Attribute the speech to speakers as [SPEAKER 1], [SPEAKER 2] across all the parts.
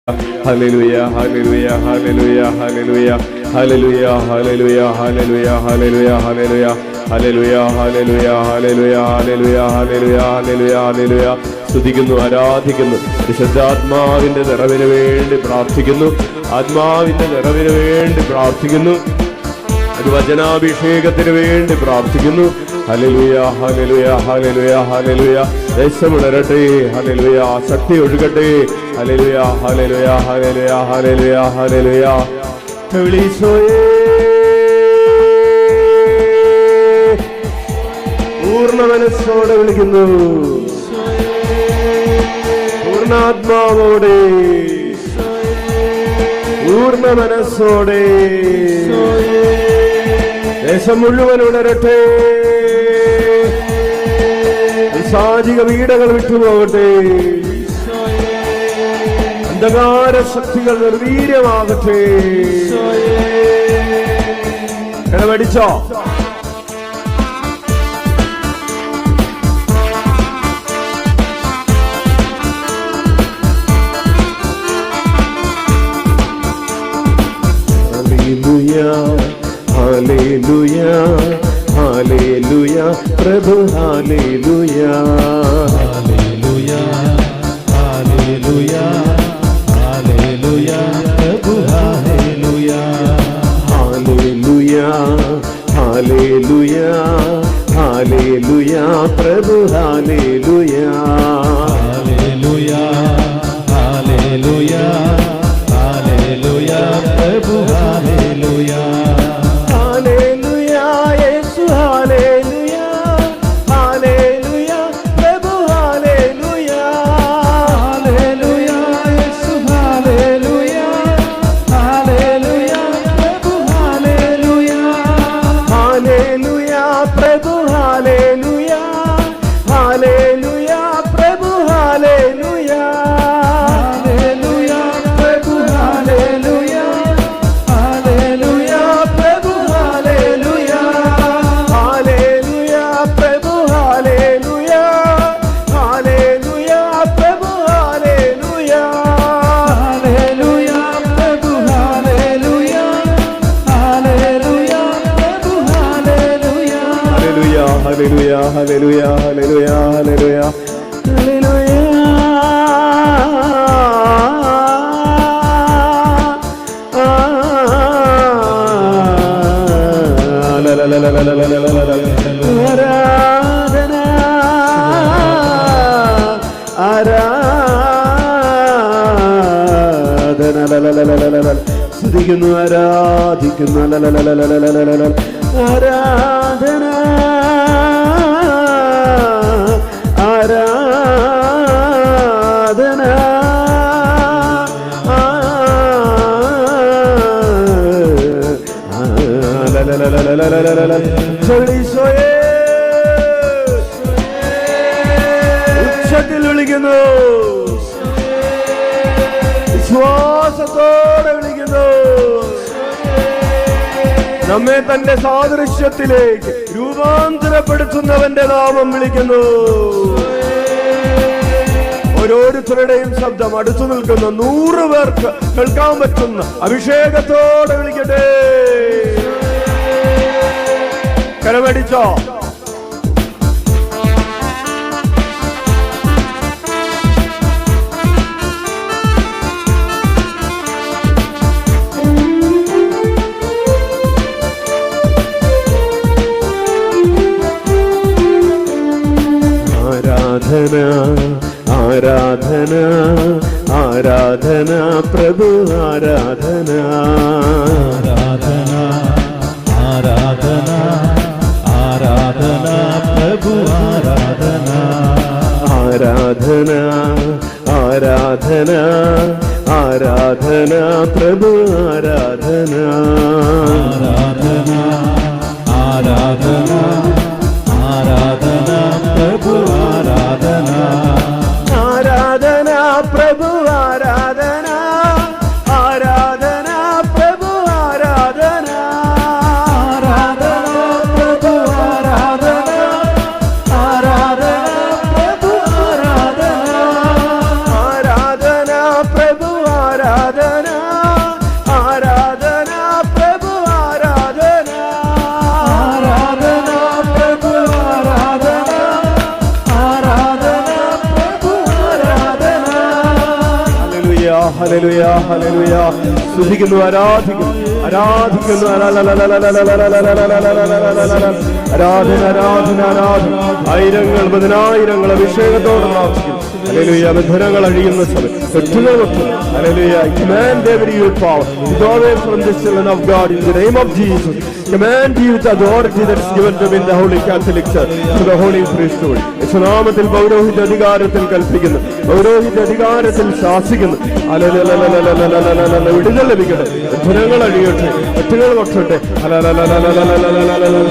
[SPEAKER 1] Hallelujah, hallelujah, hallelujah, hallelujah, hallelujah, hallelujah, hallelujah, hallelujah, hallelujah, hallelujah, hallelujah, hallelujah, hallelujah, hallelujah, hallelujah, hallelujah. സ്തുതിക്കുന്നു, ആരാധിക്കുന്നു. പരിശുദ്ധാത്മാവിന്റെ നിറവിന് വേണ്ടി പ്രാർത്ഥിക്കുന്നു. ആത്മാവിന്റെ നിറവിന് വേണ്ടി പ്രാർത്ഥിക്കുന്നു. അത് വചനാഭിഷേകത്തിന് വേണ്ടി പ്രാർത്ഥിക്കുന്നു. Hallelujah, hallelujah, hallelujah, hallelujah. ദേശമുണരട്ടെ, ഹല്ലേലൂയ. ശക്തി ഒഴുകട്ടെ, hallelujah, hallelujah, hallelujah, hallelujah, hallelujah. ഈശോയേ, പൂർണ്ണ മനസ്സോടെ വിളിക്കുന്നു, പൂർണ്ണാത്മാവോടെ, പൂർണ്ണ മനസ്സോടെ. ദേശം മുഴുവൻ ഉണരട്ടെ, സാജിക വീടകൾ വിട്ടുപോകട്ടെ, അന്ധകാര ശക്തികൾ നിർവീര്യമാകട്ടെ. കിടമടിച്ചോ? Hallelujah, hallelujah, Prabhu, hallelujah,
[SPEAKER 2] hallelujah, hallelujah, hallelujah, Prabhu, hallelujah,
[SPEAKER 1] hallelujah, hallelujah, hallelujah, Prabhu, hallelujah,
[SPEAKER 2] hallelujah, hallelujah, hallelujah, Prabhu, hallelujah.
[SPEAKER 1] Hallelujah, hallelujah, hallelujah, hallelujah, സ്തുതിക്കുന്നു, ആരാധിക്കുന്നു, ആരാധന, ആരാധന, ഉച്ചത്തിൽ വിളിക്കുന്നു, വിശ്വാസത്തോടെ വിളിക്കുന്നു. നമ്മെ തന്റെ സാദൃശ്യത്തിലേക്ക് രൂപാന്തരപ്പെടുത്തുന്നവന്റെ നാമം വിളിക്കുന്നു. ഓരോരുത്തരുടെയും ശബ്ദം അടുത്തു നിൽക്കുന്ന 100 പേർക്ക് കേൾക്കാൻ പറ്റുന്ന അഭിഷേകത്തോടെ വിളിക്കട്ടെ. കരമടിച്ചോ? ആരാധന, ആരാധന, ആരാധന, പ്രഭു, ആരാധന,
[SPEAKER 2] ആരാധന, ആരാധന, ആരാധന, പ്രഭു, ആരാധന,
[SPEAKER 1] ആരാധന, ആരാധന, ആരാധന, പ്രഭു, ആരാധന,
[SPEAKER 2] ആരാധന, ആരാധന, ആരാധന, പ്രഭു, ആരാധന,
[SPEAKER 1] ആരാധന, പ്രഭു, ആരാധന, ആരാധന, പ്രഭു, ആരാധന,
[SPEAKER 2] ആരാധന, പ്രഭു, ആരാധന, ആരാധന, പ്രഭു, ആരാധന,
[SPEAKER 1] ആരാധന, പ്രഭു, ആരാധന. Hallelujah hallelujah. സ്തുതിക്കുന്നു, ആരാധിക്കുന്നു, ആരാധിക്കുന്നു. ആരാധന ആരാധന ആരാധന. ആയിരങ്ങൾ പതിനായിരങ്ങൾ അഭിഷേകത്തോടെ പ്രാർത്ഥിക്കുന്നു. ഹല്ലേലൂയ. ബന്ധനങ്ങൾ അഴിയുന്ന സമയം കെട്ടുകൾ വെക്കുന്നു. Hallelujah. Command every your power to go away from the children of God in the name of Jesus. Command you with authority that is given to me in the Holy Catholic Church to the Holy Priesthood. യേശുനാമത്തിൽ പൗരോഹിത്യ അധികാരത്തിൽ കൽപ്പിക്കുന്നു, പൗരോഹിത്യ അധികാരത്തിൽ ശാസിക്കുന്നു. വിടുതൽ ലഭിക്കട്ടെ, ബന്ധനങ്ങൾ അഴിയട്ടെ, കെട്ടുകൾ വെട്ടട്ടെ.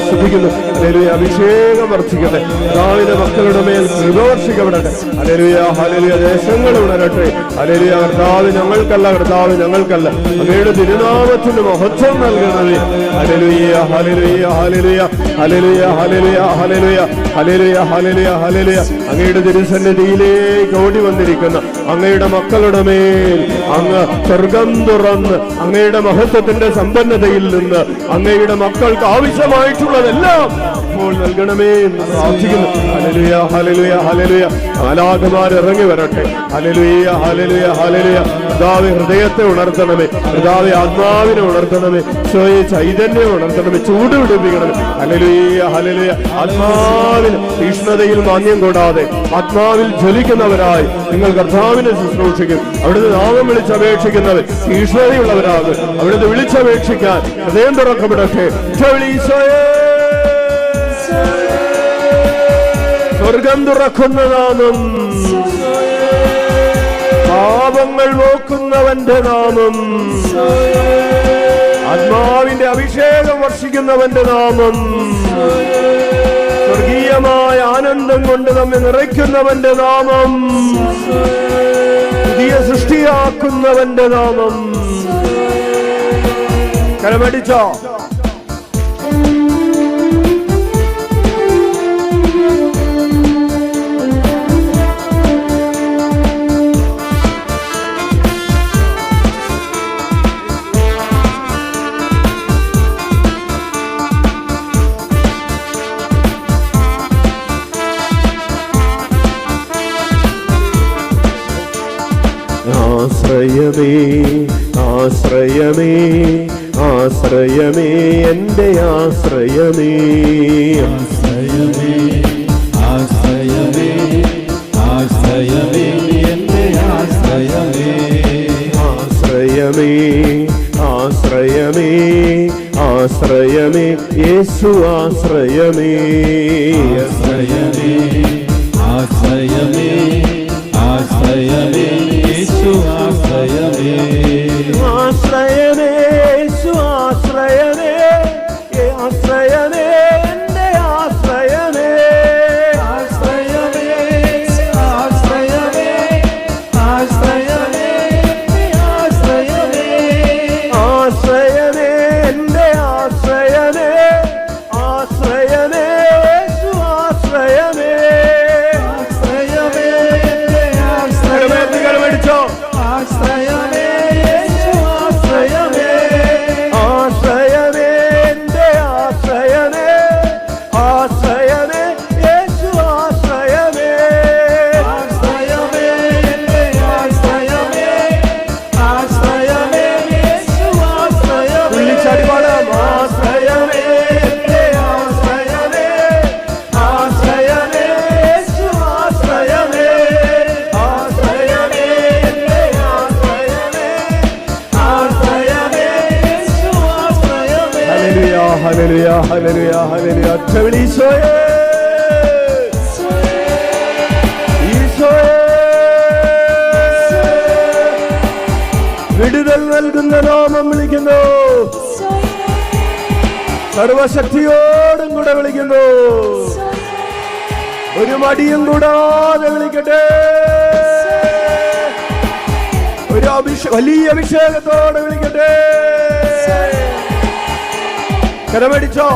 [SPEAKER 1] സ്തുതിക്കുന്നു. ഹല്ലേലൂയ. അഭിഷേകം വർദ്ധിക്കട്ടെ. കർത്താവിന്റെ മക്കളുടെ മേൽ കൃപ വർഷിക്കപ്പെടട്ടെ. Hallelujah hallelujah. ദേശങ്ങൾ ഉണരട്ടെ. ഹല്ലേലൂയ. കർത്താവ് ഞങ്ങൾക്കല്ല, കർത്താവ് ഞങ്ങൾക്കല്ല, അങ്ങയുടെ തിരുനാമത്തിന് മഹത്വം നൽകുന്നത്. Hallelujah hallelujah hallelujah hallelujah hallelujah hallelujah hallelujah hallelujah hallelujah. അങ്ങയുടെ തിരുസന്നിധിയിലേക്ക് ഓടി വന്നിരിക്കുന്ന അങ്ങയുടെ മക്കളുടെ മേൽ അങ്ങ് സ്വർഗം തുറന്ന് അങ്ങയുടെ മഹത്വത്തിന്റെ സമ്പന്നതയിൽ നിന്ന് അങ്ങയുടെ മക്കൾക്ക് ആവശ്യമായിട്ടുള്ളതെല്ലാം ഇപ്പോൾ നൽകണമേ എന്ന് പ്രാർത്ഥിക്കുന്നു. Hallelujah hallelujah hallelujah. മാലാഖമാർ ഇറങ്ങി വരട്ടെ. Hallelujah hallelujah hallelujah. കർത്താവേ, ഹൃദയത്തെ ഉണർത്തണമേ, കർത്താവേ, ആത്മാവിനെ ഉണർത്തണമേ, സ്വയ ചൈതന്യം ഉണർത്തണമേ, ചൂട് പിടിപ്പിക്കണമേ. Hallelujah hallelujah. ആത്മാവിൽ തീഷ്ണതയിൽ മാന്യം കൂടാതെ ആത്മാവിൽ ജ്വലിക്കുന്നവരായി നിങ്ങൾ കർത്താവിനെ ശുശ്രൂഷിക്കും. അവിടുന്ന് നാമം വിളിച്ചപേക്ഷിക്കുന്നവർ തീഷ്ണതയുള്ളവരാകും. അവിടുന്ന് വിളിച്ചപേക്ഷിക്കാൻ ഹൃദയം തുറക്കപ്പെടട്ടെ. സ്വർഗം തുറക്കുന്ന നാമം, പാപങ്ങൾ നോക്കുന്നവന്റെ നാമം, ആത്മാവിന്റെ അഭിഷേകം വർഷിക്കുന്നവന്റെ നാമം, സ്വർഗീയമായ ആനന്ദം കൊണ്ട് നമ്മെ നിറയ്ക്കുന്നവന്റെ നാമം, പുതിയ സൃഷ്ടിയാക്കുന്നവന്റെ നാമം. കരമടിച്ചോ? ആശ്രയമേ ആശ്രയമേ ആശ്രയമേ എൻ്റെ ആശ്രയമേ.
[SPEAKER 2] ആശ്രയമേ ആശ്രയമേ ആശ്രയമേ എൻ്റെ ആശ്രയമേ.
[SPEAKER 1] ആശ്രയമേ ആശ്രയമേ ആശ്രയമേ യേശു ആശ്രയമേ.
[SPEAKER 2] ആശ്രയമേ ആശ്രയമേ ആശ്രയമേ യേശു ആശ്രയമേ.
[SPEAKER 1] ആശ്രയമേ യേശു ആശ്രയമേ. ആശ്രയമേ എൻ്റെ ആശ്രയമേ.
[SPEAKER 2] ആശ്രയമേ ആശ്രയമേ ആശ്രയമേ ആശ്രയമേ.
[SPEAKER 1] ആശ്രയമേ എൻ്റെ ആശ്രയമേ. ആശ്രയമേ യേശു ആശ്രയമേ.
[SPEAKER 2] ആശ്രയമേ
[SPEAKER 1] കരമടിച്ചോ?
[SPEAKER 2] ആശ്രയമേ യേശു ആശ്രയമേ.
[SPEAKER 1] ആശ്രയമേ എൻ്റെ ആശ്രയമേ. ആശ്രയമേ യേശു ആശ്രയമേ.
[SPEAKER 2] ആശ്രയമേ ആശ്രയമേ ആശ്രയമേ യേശു ആശ്രയമേ.
[SPEAKER 1] വിളിച്ചാടി പാടാം. ആശ്രയമേ എൻ്റെ ആശ്രയമേ. ആശ്രയമേ യേശു ആശ്രയമേ. ആശ്രയമേ എൻ്റെ ആശ്രയമേ.
[SPEAKER 2] ആശ്രയമേ യേശു ആശ്രയമേ.
[SPEAKER 1] Hallelujah hallelujah hallelujah hallelujah. ഒറ്റവിളി ഈശോയേ. ഈശോയേ. വിടുതൽ നൽകുന്ന നാമം വിളിക്കുന്നു. സർവശക്തിയോടും കൂടെ വിളിക്കുന്നു. ഒരു മടിയും കൂടാതെ വിളിക്കട്ടെ. ഒരു വലിയ അഭിഷേകത്തോടെ വിളിക്കട്ടെ. കരമടിച്ചോ?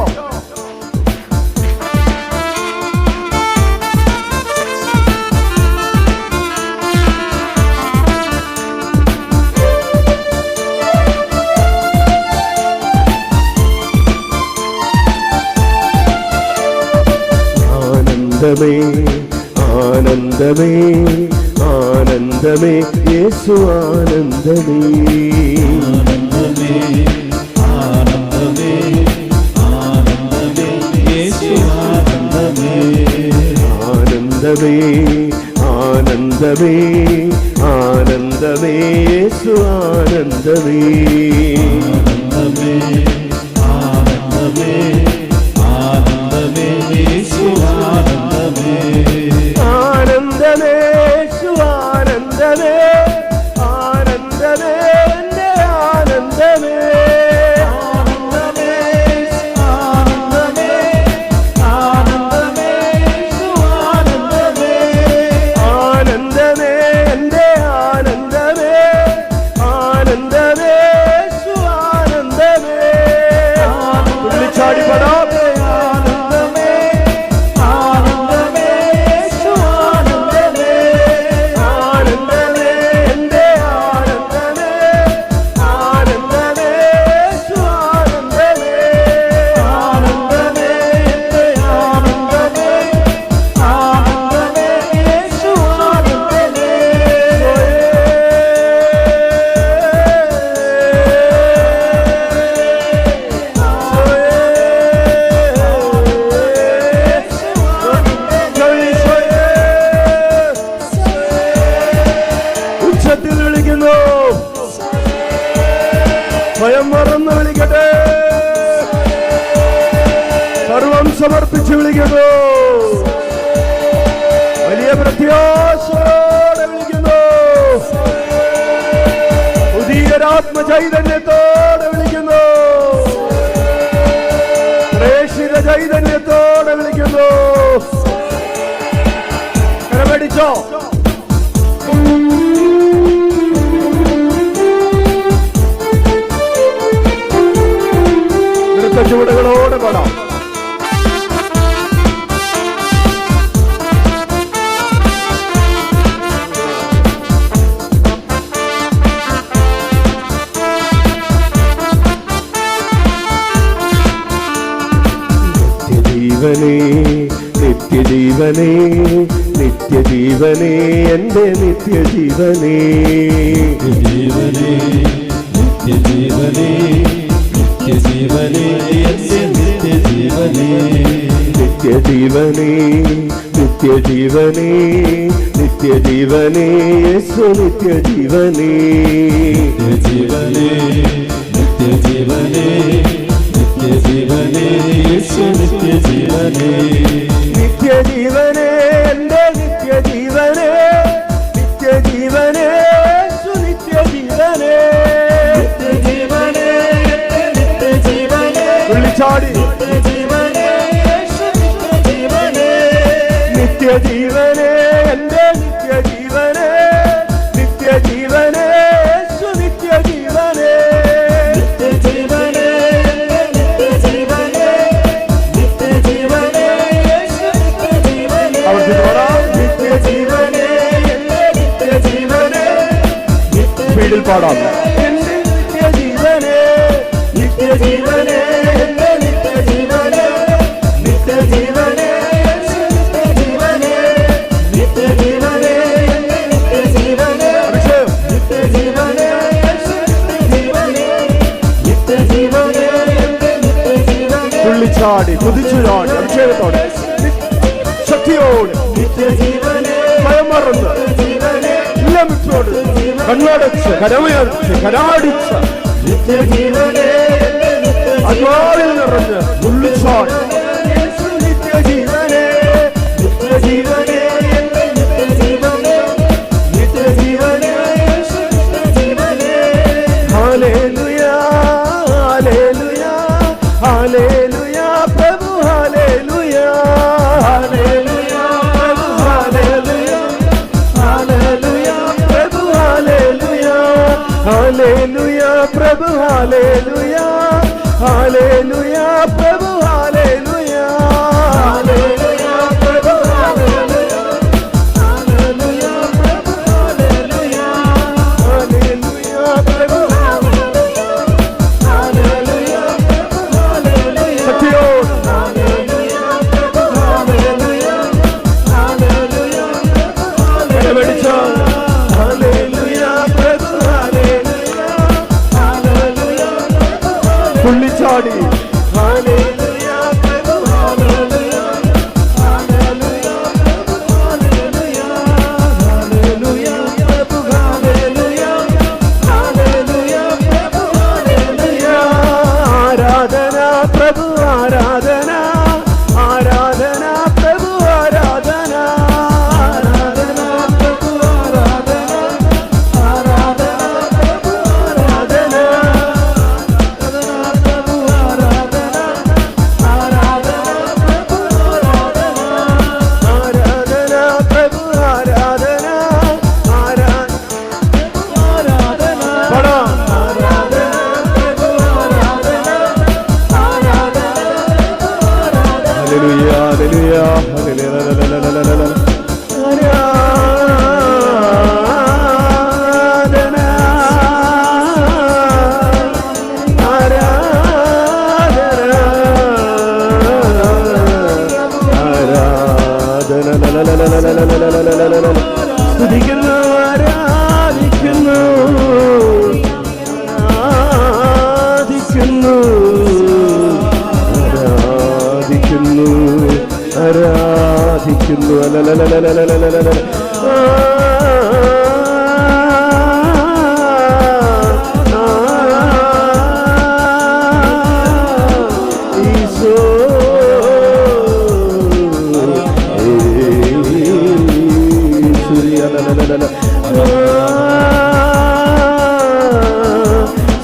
[SPEAKER 1] ആനന്ദമേ ആനന്ദമേ ആനന്ദ ആനന്ദമേ യേശു ആനന്ദമേ.
[SPEAKER 2] ആനന്ദമേ ആനന്ദമേ യേശു ആനന്ദമേ.
[SPEAKER 1] ആനന്ദമേ ആനന്ദമേ ആനന്ദമേ യേശു ആനന്ദമേ.
[SPEAKER 2] ആനന്ദമേ ആനന്ദമേ ആനന്ദമേ യേശു ആനന്ദമേ.
[SPEAKER 1] ആനന്ദമേ യേശു ആനന്ദമേ ആനന്ദമേ എന്റെ ആനന്ദമേ. സ്വയം മറന്ന് വിളിക്കട്ടെ, സർവം സമർപ്പിച്ച് വിളിക്കുന്നു, വലിയ പ്രത്യാശയോടെ വിളിക്കുന്നു, പുതിയൊരാത്മചൈതന്യത്തോടെ വിളിക്കുന്നു, പ്രേക്ഷിത ചൈതന്യത്തോടെ വിളിക്കുന്നു. കരമടിച്ചോ? ചുവടുകളോടെ പാടാം. നിത്യജീവനേ നിത്യജീവനേ നിത്യജീവനേ എന്റെ നിത്യജീവനേ.
[SPEAKER 2] നിത്യജീവനേ നിത്യജീവനേ നിത്യജീവനേ എന്റെ നിത്യജീവനേ.
[SPEAKER 1] നിത്യജീവനേ നിത്യജീവനേ നിത്യജീവനേ യേശു നിത്യജീവനേ.
[SPEAKER 2] നിത്യജീവനേ നിത്യജീവനേ നിത്യജീവനേ യേശു നിത്യജീവനേ.
[SPEAKER 1] നിത്യജീവനേ എന്റെ നിത്യജീവനേ നിത്യജീവനേ യേശു നിത്യജീവനേ. ചാടി നിത്യജീവനേ എന്റെ നിത്യജീവനേ നിത്യജീവനേ യേശു നിത്യജീവനേ. വീട്ടിൽ പാടാം. എന്റെ നിത്യജീവനേ നിത്യജീവനേ തുള്ളിച്ചാടി കുതിച്ചുചാടി അഭിഷേകത്തോടെ ശക്തിയോടെ ഭയം മറന്ന് എല്ലാം വിട്ടോട് കണ്ണടച്ച് കരമയർച്ച് കരാടിച്ച ആത്മാവിൽ നിറഞ്ഞ് തുള്ളിച്ചാടി നിത്യജീവനേ നിത്യജീവനേ നിത്യജീവനേ. ഹല്ലേലൂയാ ഹല്ലേലൂയാ ഹല്ലേലൂയാ പ്രഭു ഹല്ലേലൂയാ ഹല്ലേലൂയാ പ്രഭു ഹല്ലേലൂയാ ഹല്ലേലൂയാ പ്രഭു ഹല്ലേലൂയാ ഹല്ലേലൂയാ പ്രഭു ഹല്ലേലൂയാ ഹല്ലേലൂയാ പ്രഭു ഹല്ലേലൂയാ ഹല്ലേലൂയാ പ്രഭു ഹല്ലേലൂയാ ഹല്ലേലൂയാ പ്രഭു ഹല്ലേലൂയാ ഹല്ലേലൂയാ പ്രഭു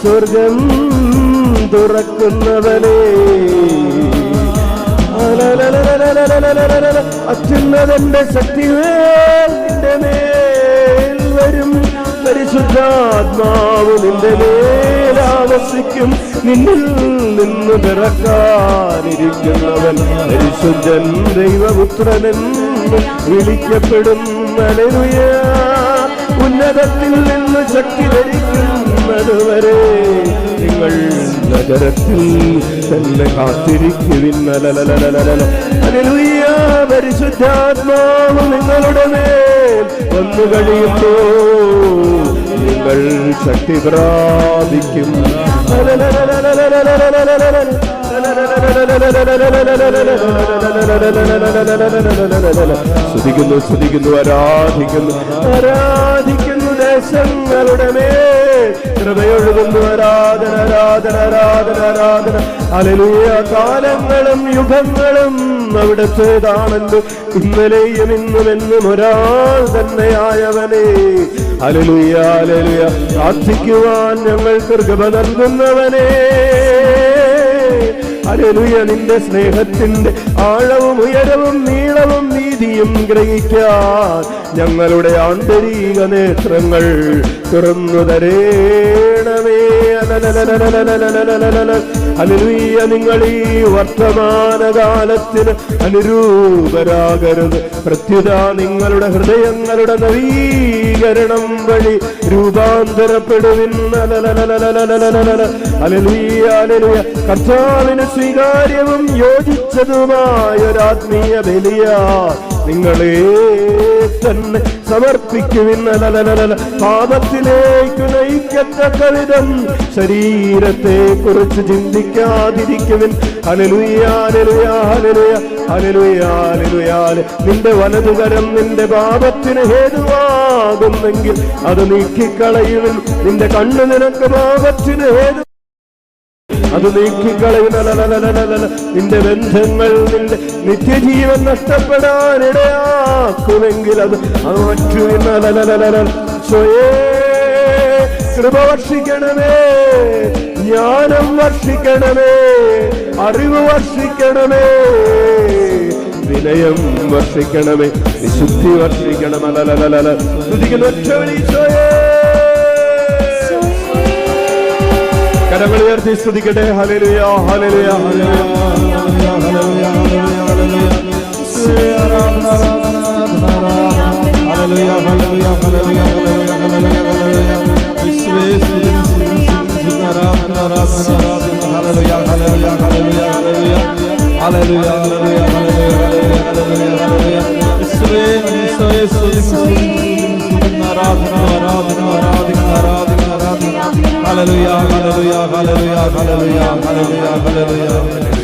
[SPEAKER 1] സ്വർഗം തുറക്കുന്നവനെ അത്യുന്നതന്റെ ശക്തിവേൽ നിന്റെ മേൽ വരും. പരിശുദ്ധാത്മാവ് നിന്റെ മേൽ ആവസിക്കും. നിന്നിൽ നിന്ന് പിറക്കാനിരിക്കുന്നവൻ പരിശുദ്ധൻ ദൈവപുത്രനെന്ന് വിളിക്കപ്പെടും. ഹല്ലേലൂയ. ഉന്നതത്തിൽ നിന്ന് ശക്തി ധരിക്കുന്നതുവരെ നിങ്ങൾ നഗരത്തിൽ തന്നെ കാത്തിരിക്കുവിൻ. ഹല്ലേലൂയ. പരിശുദ്ധാത്മാവ് നിങ്ങളുടെ മേൽ വന്നു കഴിയുമ്പോൾ നിങ്ങൾ ശക്തി പ്രാപിക്കും. സ്തുതിക്കുന്നു, സ്തുതിക്കുന്നു, ആരാധിക്കുന്നു. ദേശങ്ങളുടെ മേൽ കൃപയൊഴുകുന്നു. ആരാധന, ആരാധന, ആരാധന, ആരാധന. ഹല്ലേലൂയ. കാലങ്ങളും യുഗങ്ങളും അവിടുത്തേതാണല്ലോ. ഇന്നലെയും ഇന്നും എന്നും ഒരാൾ തന്നെയായവനെ. Hallelujah, hallelujah. പ്രാർത്ഥിക്കുവാൻ ഞങ്ങൾക്ക് കൃപ നൽകുന്നവനെ. ഹല്ലേലൂയ. നിന്റെ സ്നേഹത്തിന്റെ ആഴവും ഉയരവും നീളവും വീതിയും ഗ്രഹിക്കാൻ ഞങ്ങളുടെ ആന്തരിക നേത്രങ്ങൾ തുറന്നു തരേണമേ. ഹല്ലേലൂയ. നിങ്ങൾ ഈ വർത്തമാനകാലത്തിന് അനുരൂപരാകരുത്. പ്രത്യുത നിങ്ങളുടെ ഹൃദയങ്ങളുടെ നവീകരണം വഴി രൂപാന്തരപ്പെടുവിൻ. Hallelujah, hallelujah. കർത്താവിന് സ്വീകാര്യവും യോജിച്ചതുമായ ഒരാത്മീയ ബലിയ നിങ്ങളെ തന്നെ സമർപ്പിക്കുവിൻ. പാപത്തിലേക്ക് നയിക്കത്തക്ക വിധം ശരീരത്തെ കുറിച്ച് ചിന്തിക്കാതിരിക്കുവിൻ. Hallelujah, hallelujah, hallelujah, hallelujah, hallelujah. നിന്റെ വലതുകരം നിന്റെ പാപത്തിന് ഹേതുവാകുന്നെങ്കിൽ അത് നീക്കിക്കളയുവിൻ. നിന്റെ കണ്ണ് നിനക്ക് പാപത്തിന് ഹേതു അത് നീക്കിക്കളയുന്ന. നിന്റെ ബന്ധങ്ങൾ നിന്റെ നിത്യജീവൻ നഷ്ടപ്പെടാനിടയാക്കുമെങ്കിൽ അത് മാറ്റുവിൻ. സ്വയേ കൃപ വർഷിക്കണമേ, ജ്ഞാനം വർഷിക്കണമേ, അറിവ് വർഷിക്കണമേ, വിനയം വർഷിക്കണമേ, വിശുദ്ധി വർഷിക്കണം. സ്തുതിക്കുന്ന ഒറ്റ വിളി സ്വയേ. കരങ്ങൾ ഉയർത്തി സ്തുതിക്കട്ടെ. Hallelujah, hallelujah, hallelujah, hallelujah,
[SPEAKER 2] Hallelujah, hallelujah, hallelujah, hallelujah, hallelujah, hallelujah.